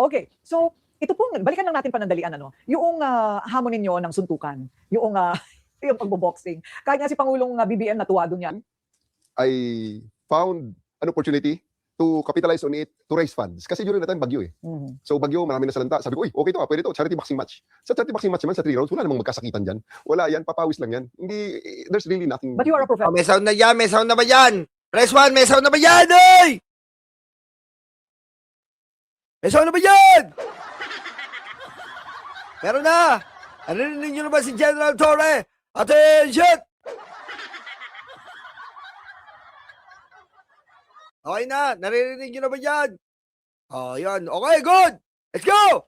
Okay, so ito po, balikan lang natin panandalian, ano, yung hamon ninyo ng suntukan, yung, yung pagbo-boxing. Kahit nga si Pangulong BBM natuwa doon yan. I found an opportunity to capitalize on it to raise funds. Kasi during that time, Bagyo eh. Mhm. So Bagyo, marami na salanta. Sabi ko, uy, okay to, pwede to, charity boxing match. Sa charity boxing match naman, sa 3 rounds, wala namang magkasakitan dyan. Wala yan, papawis lang yan. Hindi, there's really nothing. But you are a Oh, professional. may sound na yan, may sound na ba yan? Press 1, may sound na ba yan, oy? May sound na ba yan? Meron na. Narinig nyo na ba si General Torre? Attention! Okay na, naririnig nyo na ba yan? Oh, yan. Okay, good! Let's go!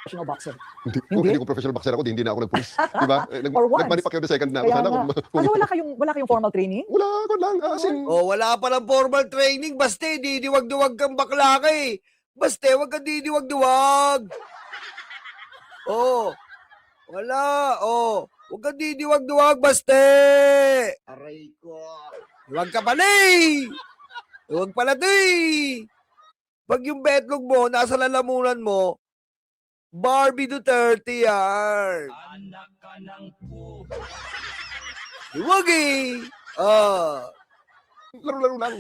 Professional boxer. Hindi, Hindi? hindi ko professional boxer ako, hindi na ako nagpulis. Diba? For once. Nag-manufacture the second na ako. Kaya Sana nga. kung- Ano, wala kayong formal training? Wala ko lang. As in, Oh, wala palang formal training. Basta, didiwag-diwag kang bakla ka eh. Basta, wag kang didiwag-diwag. Oh, wala. Oh, wag kang didiwag-diwag, basta. Aray ko. Huwag ka pala eh. Huwag pala to eh. Pag yung betlog mo, nasa lalamunan mo, Barbie Duterte yan. Anak ka ng po. Huwag eh. Ah. laro-laro lang.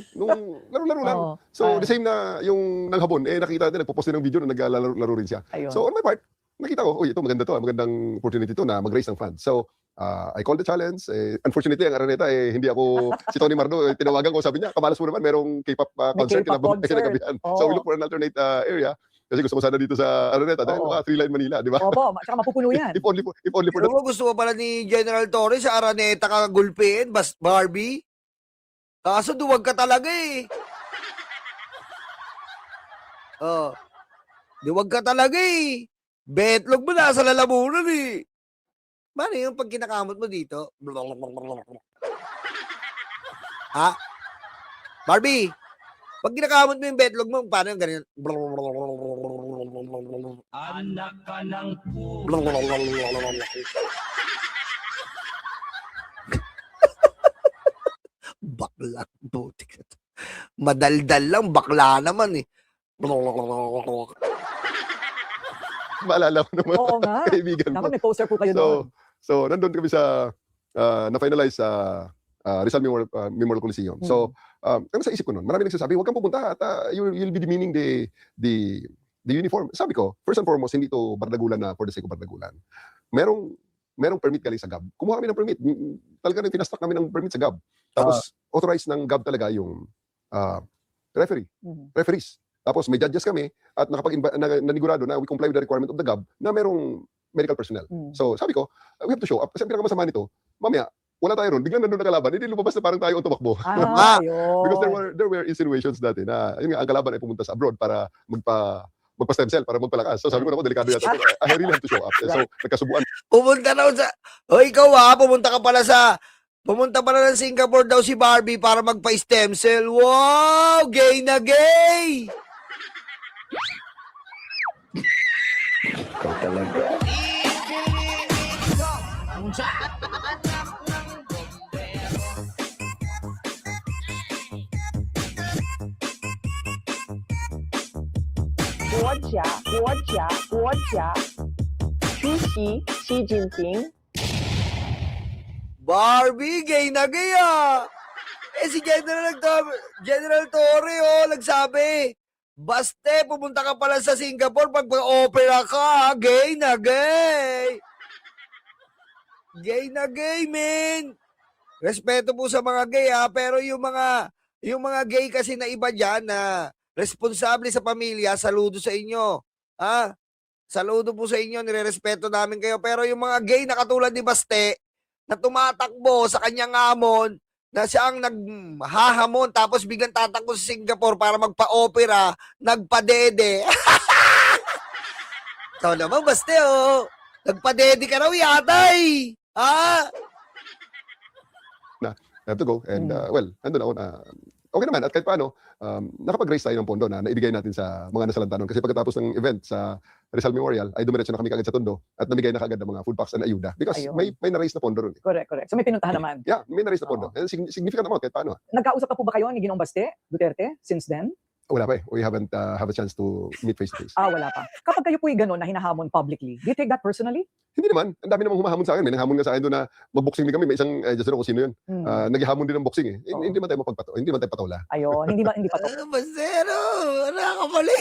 Laro-laro lang. Oo. So, the same na yung nanghabon, nakita natin, nagpo-post din ng video na naglalaro rin siya. Ayun. So, on my part, nakita ko, uy, ito maganda to, magandang opportunity to na mag-raise ng funds. So, I called the challenge. Unfortunately, ang Araneta, hindi ako, si Tony Mardo, tinawagan ko, sabi niya, kamalas mo naman, merong K-pop concert, K-pop concert. kinagabihan. Oo. So, we look for an alternate area. Kasi gusto ko sana dito sa Araneta, dahil Oo. 3-line Manila, di ba? Opo, tsaka mapupuno yan. If only for Pero that. mo gusto mo pala ni General Torres sa Araneta ka gulpiin, Barbie? Kaso duwag ka talaga eh. Oh. Duwag ka talaga eh. Betlog mo nasa lalamunan eh. Mano yung pag kinakamot mo dito? Ha? Barbie, pag kinakamot mo yung betlog mo, paano yung ganyan? Anak ka ng po. Bakla. Butik. Madaldal lang, bakla naman eh. Maalala ko naman, Oo nga. kaibigan ko. Dapat may poster po kayo doon. So, nandun kami sa, na-finalize sa Rizal Memorial Coliseum. So, ano sa isip ko nun? Marami nagsasabi, huwag kang pupunta at you'll be demeaning the uniform. Sabi ko, first and foremost, hindi to bardagulan na for the sake of bardagulan. Merong permit galing sa GAB. Kumuha kami ng permit. Talaga rin pinastock namin ng permit sa GAB. Tapos, authorized ng GAB talaga yung referees. Tapos may judges kami at nanigurado na we comply with the requirement of the GAB na merong medical personnel. So sabi ko, we have to show up. Kasi ang pinakamasama nito, mamaya, wala tayo ron, biglang nandun na kalaban, hindi lumabas na parang tayo ang tumakbo. Ayun. Because there were insinuations dati na yun nga, ang kalaban ay pumunta sa abroad para magpa-stem cell, para magpalakas. So sabi ko naman, delikado yata. I really have to show up. So nagkasubuan. Pumunta na sa... O ikaw pumunta ka pala sa... Pumunta pala ng Singapore daw si Barbie para magpa-stem cell. Wow! Gay na gay! Barbie, gay na gay si General Torre nagsabi, baste, pumunta ka pala sa Singapore pag-opera ka, gay na gay. Gay na gay, men. Respeto po sa mga gay pero yung mga gay kasi na iba diyan na responsable sa pamilya, saludo sa inyo. Saludo po sa inyo, nirerespeto namin kayo. Pero yung mga gay na katulad ni Baste, na tumatakbo sa kanyang amon, na siya ang naghahamon, tapos biglang tatakbo sa Singapore para magpa-opera, nagpadede. Ito naman, Baste, nagpadede ka raw yata I have to go. And well, nandun ako na, okay naman. At kahit paano, nakapag-raise tayo ng pondo na naibigay natin sa mga nasalanta nun. Kasi pagkatapos ng event sa Rizal Memorial, ay dumiretso na kami kagad sa Tondo at namigay na kagad ng mga food packs and ayuda. Because Ayun. may na-raise na pondo ron. Correct. So may pinuntahan naman. Yeah, may na-raise na pondo. And significant amount kahit paano. Nagkausap na po ba kayo ni Ginoong Baste, Duterte, since then? Wala pa eh. We haven't have a chance to meet face to face. Wala pa. Kapag kayo po'y gano'n na hinahamon publicly, do you take that personally? Hindi naman. Ang dami namang humahamon sa akin. May nanghamon nga sa akin doon na mag-boxing din kami. May isang, just kung sino yun. Naghahamon din ng boxing eh. Oo. Hindi man tayo hindi man tayo patawala. Ayun, hindi pa to. Bastero, nakakapali.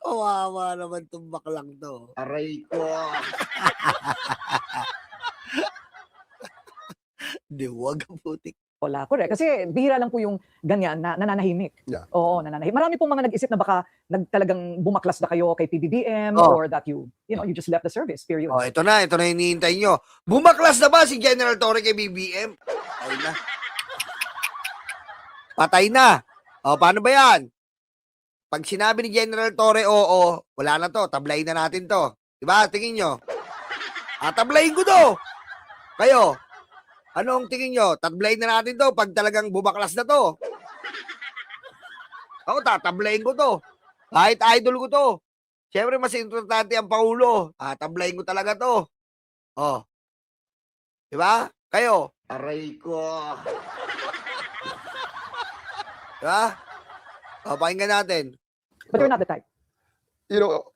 Kawawa naman itong baklang to. Aray ko. Diwag ang putik. Wala, correct. Kasi bihira lang po yung ganyan na nananahimik. Yeah. Oo, nananahimik. Marami pong mga nag-isip na baka talagang bumaklas na kayo kay PBBM Oh. or that you just left the service, period. Oh, ito na hinihintay nyo. Bumaklas na ba si General Torre kay BBM? Patay na. Patay na. O, paano ba yan? Pag sinabi ni General Torre, oo, wala na to, tablayin na natin to. Diba? Tingin nyo. Tablayin ko to. Kayo, anong tingin nyo? Tablayin na natin to pag talagang bumaklas na to. Ako, tatablayin ko to. Kahit idol ko to. Siyempre, mas importante ang Pangulo. Tablayin ko talaga to. Oh. Diba? Kayo. Aray ko. Diba? Pakinggan natin. But you're not the type. You know,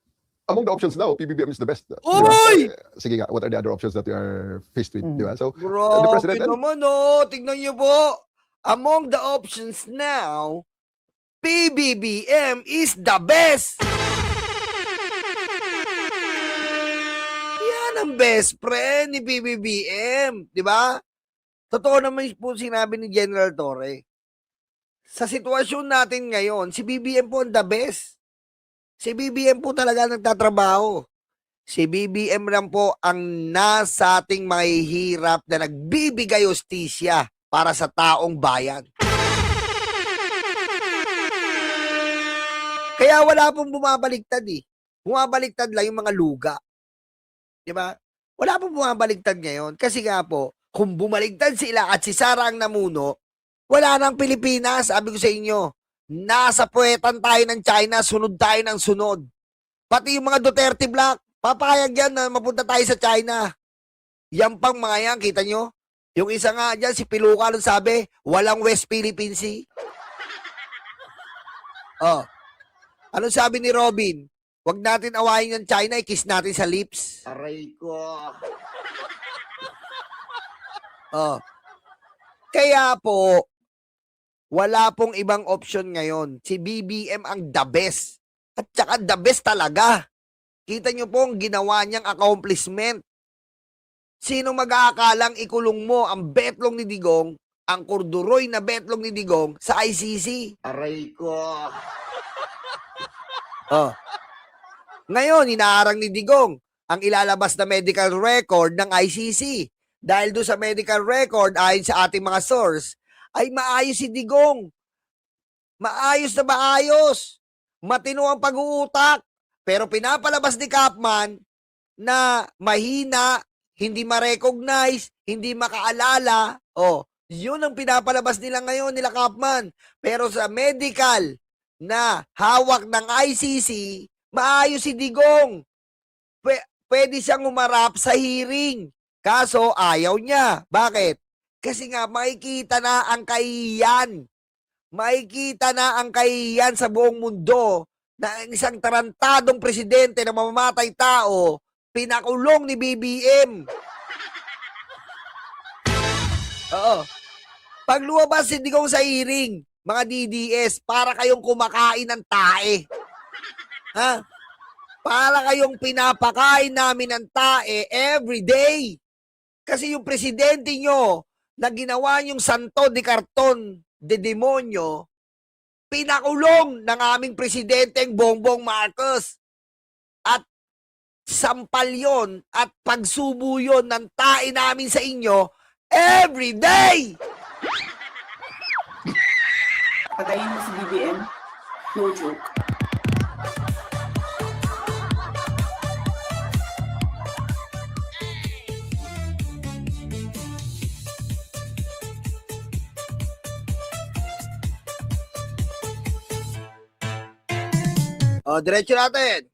among the options now, PBBM is the best. Di ba? Uy! Sige nga, what are the other options that we are faced with? Di ba? So, the Grabe president, naman, oh. Tignan niyo po. Among the options now, PBBM is the best. Yan ang best friend ni PBBM. Di ba? Totoo naman po sinabi ni General Torre. Sa sitwasyon natin ngayon, si BBM po ang the best. Si BBM po talaga nagtatrabaho. Si BBM lang po ang nasa ating mahihirap na nagbibigay hustisya para sa taong bayan. Kaya wala pong bumabaliktad eh. Bumabaliktad lang yung mga luga. Diba? Wala pong bumabaliktad ngayon. Kasi nga po, kung bumaligtad sila at si Sara ang namuno, wala nang Pilipinas, sabi ko sa inyo. Nasa puwetan tayo ng China, sunod tayo ng sunod. Pati yung mga Duterte Black, papayag yan na mapunta tayo sa China. Yan pang mga yan, kita nyo? Yung isa nga dyan, si Piluca, nung sabi, walang West Philippine Sea. Oh. Anong sabi ni Robin? Huwag natin awayin ng China, i-kiss natin sa lips. Aray ko. Oh. Kaya po, wala pong ibang option ngayon. Si BBM ang the best. At saka the best talaga. Kita nyo po ang ginawa niyang accomplishment. Sino mag-aakalang ikulong mo ang betlong ni Digong, ang kurduroy na betlong ni Digong sa ICC? Aray ko. Oh. Ngayon, inaarang ni Digong ang ilalabas na medical record ng ICC. Dahil doon sa medical record, ayon sa ating mga source, ay maayos si Digong. Maayos na maayos. Matino ang pag-uutak. Pero pinapalabas ni Kapman na mahina, hindi ma-recognize, hindi makaalala. Oh, yun ang pinapalabas nila ngayon, nila Kapman. Pero sa medical na hawak ng ICC, maayos si Digong. Pwede siyang umarap sa hearing. Kaso ayaw niya. Bakit? Kasi nga makikita na ang kahihiyan. Makikita na ang kahihiyan sa buong mundo na ang isang tarantadong presidente na mamamatay tao, pinakulong ni BBM. Oo. Pag lumabas si Digong sa hearing, mga DDS, para kayong kumakain ng tae. Ha? Para kayong pinapakain namin ng tae every day. Kasi yung presidente nyo, na ginawa niyong santo de karton de demonyo, pinakulong ng aming presidenteng Bongbong Marcos. At sampal yon at pagsubo yon ng tae namin sa inyo every day. Patayin mo si BBM, no joke. Diretso natin.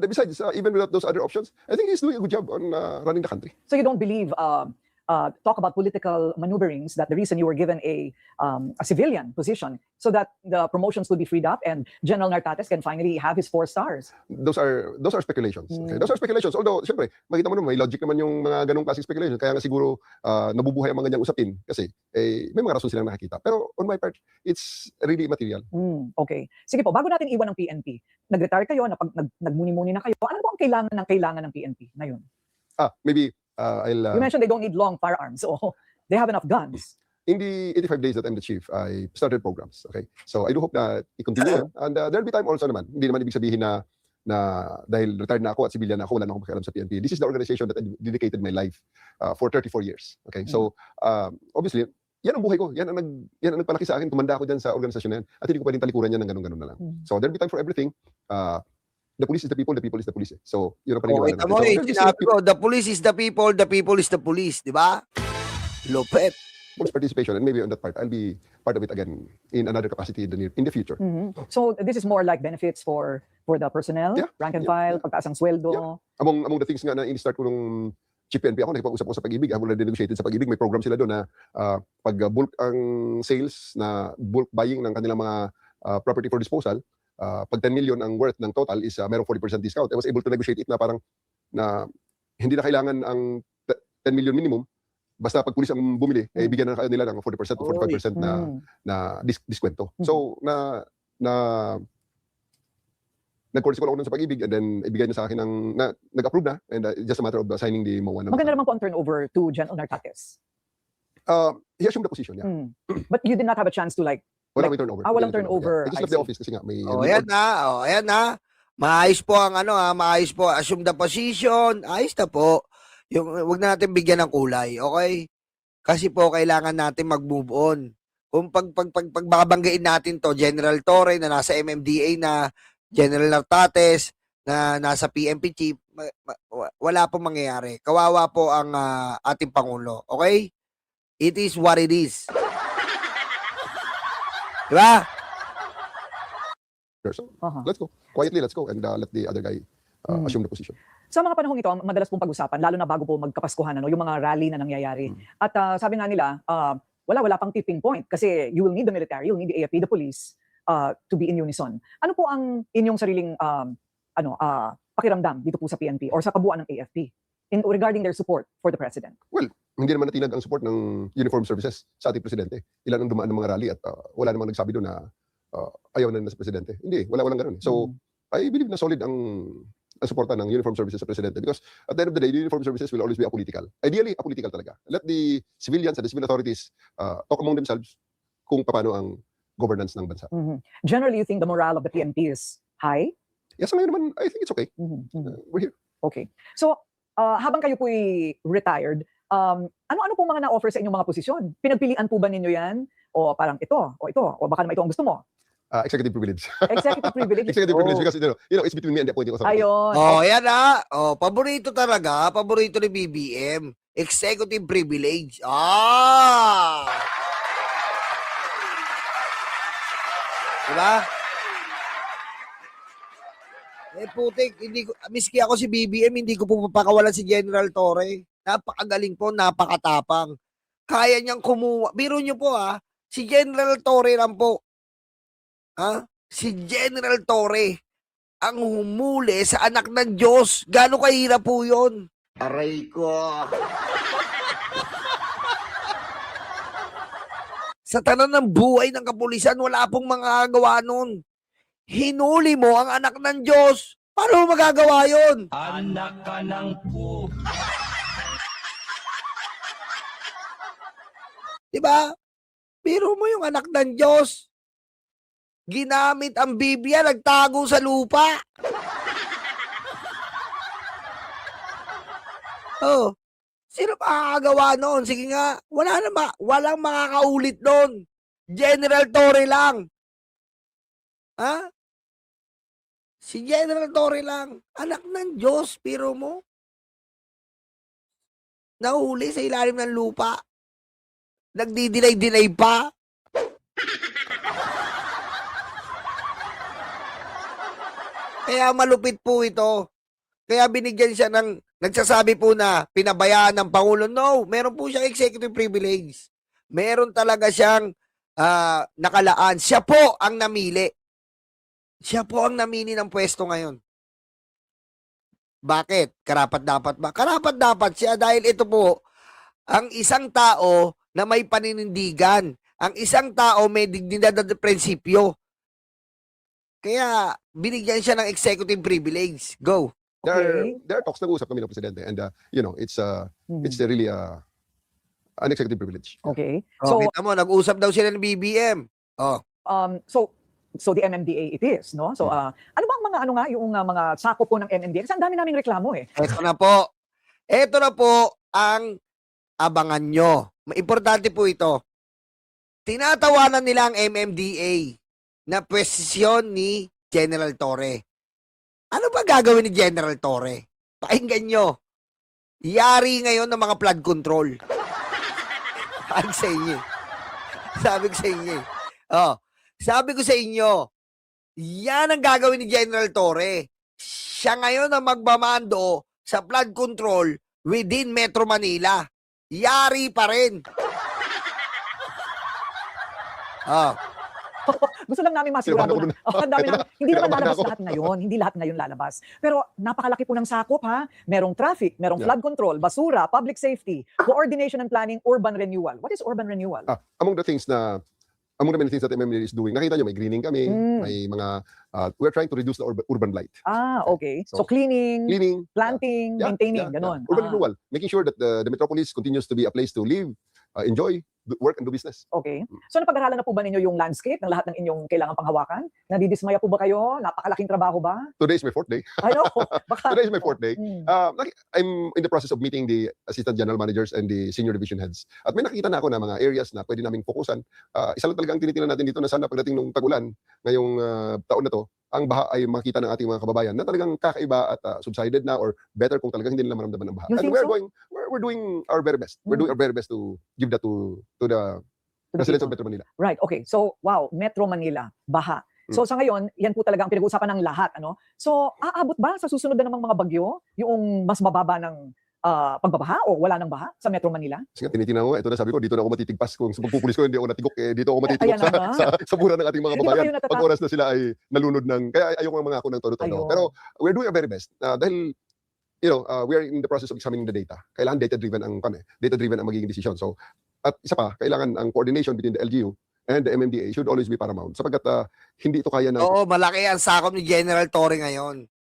besides, even without those other options, I think he's doing a good job on running the country. So you don't believe talk about political maneuverings, that the reason you were given a civilian position so that the promotions could be freed up and General Nartates can finally have his 4 stars. Those are speculations. Okay? Mm. Those are speculations. Although, siyempre, makita mo naman, may logic naman yung mga ganong klaseng speculation. Kaya nga siguro nabubuhay ang mga ganyang usapin kasi may mga rason silang nakikita. Pero on my part, it's really immaterial. Okay. Sige po, bago natin iwan ng PNP, nag-retire kayo, nagmuni-muni na kayo. Ano po ang kailangan ng PNP ngayon? Maybe I'll... You mentioned they don't need long firearms, so they have enough guns. in the 85 days that I'm the chief, I started programs. Okay? So I do hope that i-continue. And there'll be time also naman. Hindi naman ibig sabihin na dahil retired na ako at civilian na ako, wala na akong pakialam sa PNP. This is the organization that I dedicated my life for 34 years. Okay? So obviously, yan ang buhay ko. Yan ang nagpalaki sa akin. Tumanda ako dyan sa organisasyon na yan. At hindi ko pwedeng talikuran yan ng ganun-ganun na lang. So there'll be time for everything. The police is the people is the police. So, yun ang paniniwala Kita mo, sinabi ko, the police is the people is the police. Di ba? Lupet. Police participation, and maybe on that part, I'll be part of it again in another capacity in the future. So this is more like benefits for the personnel, Yeah. rank and file, pagtaas ng sweldo. Yeah. Among the things nga na in-start ko nung Chief PNP ako, nakipag-usap ko sa Pag-ibig. I've already negotiated sa Pag-ibig. May program sila doon na pag bulk ang sales, na bulk buying ng kanilang mga property for disposal, pag 10 million ang worth ng total is merong 40% discount. I was able to negotiate it na parang na hindi na kailangan ang 10 million minimum. Basta pag pulis ang bumili, bigyan na nila ng 40% to 45% na diskwento. So, nag-correspond ako nun sa Pag-ibig and then ibigay niya sa akin nag-approve na and just a matter of signing the MOA. Maganda naman po ang turnover to General Nartates. He assumed the position, yeah. But you did not have a chance to Walang turnover. walang turnover. Yeah. I just I left the see. office kasi nga may... Ayan na. Maayos po ang maayos po. Assume the position. Ayos na po. Yung wag na natin bigyan ng kulay, okay? Kasi po kailangan natin mag-move on. Kung pagbabanggain natin to, General Torre na nasa MMDA na, General Nartates na nasa PNP chief, wala pong mangyayari. Kawawa po ang ating Pangulo, okay? It is what it is. Diba? So, let's go. Quietly, let's go and let the other guy assume the position. Sa mga panahong ito, madalas pong pag-usapan, lalo na bago po magkapaskuhan, yung mga rally na nangyayari. At sabi nga nila, wala pang tipping point kasi you will need the military, you will need the AFP, the police to be in unison. Ano po ang inyong sariling pakiramdam dito po sa PNP or sa kabuuan ng AFP regarding their support for the president? Well, hindi naman natinag ang support ng uniformed services sa ating presidente. Ilan ang dumaan ng mga rally at wala namang nagsabi doon na ayaw na sa presidente. Hindi, walang ganun. So, I believe na solid ang suporta ng uniformed services sa presidente because at the end of the day, the uniformed services will always be apolitical. Ideally, apolitical talaga. Let the civilians and the civil authorities talk among themselves kung paano ang governance ng bansa. Generally, you think the morale of the PNP is high? Yes, ngayon naman, I think it's okay. We're here. Okay. So, habang kayo po'y retired, ano-ano po mga na-offer sa inyong mga posisyon? Pinagpilian po ba ninyo yan? O parang ito, o baka naman ito ang gusto mo? Executive privilege. Executive privilege. Executive privilege because it's between me and the appointing authority. Ayun. Yan paborito talaga, paborito ni BBM. Executive privilege. Diba? Putik, miski ako si BBM, hindi ko po papakawalan si General Torre. Napakagaling po, napakatapang. Kaya niyang kumuha. Biro niyo po si General Torre lang po. Si General Torre ang humuli sa anak ng Diyos. Gaano kahirap po yun? Aray ko. Sa tanan ng buhay ng kapulisan, wala pong magagawa nun. Hinuli mo ang anak ng Diyos. Paano mo magagawa yun? Anak ka ng po. Diba? Biro mo yung anak ng Diyos. Ginamit ang Biblia, nagtago sa lupa. Sino makakagawa noon? Sige nga, walang makakaulit noon. General Torre lang. Si General Torre lang. Anak ng Diyos, pero mo. Nahuli sa ilalim ng lupa. Nagdi-delay pa. Kaya malupit po ito. kaya binigyan siya ng, nagsasabi po na pinabayaan ng Pangulo. No, meron po siyang executive privilege. Meron talaga siyang nakalaan. Siya po ang namili. Siya po ang namili ng pwesto ngayon. Bakit? Karapat-dapat ba? Karapat-dapat siya dahil ito po, ang isang tao na may paninindigan. Ang isang tao may dignidad at prinsipyo. Kaya, binigyan siya ng executive privilege. Go. Okay. There are talks, nag-uusap kami ng presidente, and it's Mhm. really an executive privilege. Okay. So, So, kita mo, nag-usap daw sila ng BBM. Oh, so the MMDA it is, no? So, ano bang mga yung mga sakop po ng MMDA? Kasi ang dami naming reklamo eh. eto na po. Eto na po ang abangan nyo. Importante po ito. Tinatawanan nila ang MMDA na pwesisyon ni General Torre. Ano ba gagawin ni General Torre? Pakinggan nyo. Yari ngayon ng mga flood control. Sabi sa inyo. Sabi ko sa inyo. Oh, sabi ko sa inyo, yan ang gagawin ni General Torre. Siya ngayon ang magmamando sa flood control within Metro Manila. Yari pa rin. Oh, Gusto lang namin masigurado Kinabahan na, ang dami na, hindi naman Kinabahan lalabas ako. lahat ngayon, hindi lahat ngayon lalabas. Pero napakalaki po ng sakop ha. Merong traffic, merong Yeah. flood control, basura, public safety, coordination and planning, urban renewal. What is urban renewal? Among the many things that MMDA is doing, nakita nyo, may greening kami, may mga, we're trying to reduce the urban blight. Okay. So So, cleaning, Cleaning, planting, maintaining, ganon. urban renewal. Making sure that the metropolis continues to be a place to live, enjoy, work, and do business. Okay. So napag-aralan na po ba ninyo yung landscape ng lahat ng inyong kailangan panghawakan? Nadidismaya po ba kayo? Napakalaking trabaho ba? Today is my 4th day. Ano? Baka, Today is my 4th day. Hmm. I'm in the process of meeting the assistant general managers and the senior division heads. At may nakita na ako na mga areas na pwede naming fokusan. Isa lang talaga ang tinitingnan natin dito na sana pagdating ng tag-ulan ngayong taon na to, ang baha ay makita ng ating mga kababayan na talagang kakaiba at subsided na or better kung talagang hindi nila maramdaman ng baha. You And think so? we're doing our very best. We're doing our very best to give that to the To the residents of people. Metro Manila. Right, okay. So, wow, Metro Manila, baha. So sa ngayon, yan po talaga ang pinag-uusapan ng lahat. Ano? So, aabot ba sa susunod na namang mga bagyo yung mas mababa ng pagbabaha o wala ng baha sa Metro Manila? Kasi nga, tinitingnan ko, ito na sabi ko, dito na ako matitigpas. Kung sa pagpupulis ko, hindi ako natigok. Dito ako Ayan matitigok na ba? sa mura ng ating mga Hindi ba kababayan. kayo natatakot? Pag oras na sila ay nalunod ng, kaya ayoko nga mga ako ng todo-todo. Ayun. Pero we're doing our very best. Dahil, we are in the process of examining the data. Kailangan data-driven ang data-driven ang magiging decision. So, at isa pa, kailangan ang coordination between the LGU and the MMDA should always be paramount. Sapagkat hindi ito kaya ng oo, malaki ang sakop ni General Torre ngayon.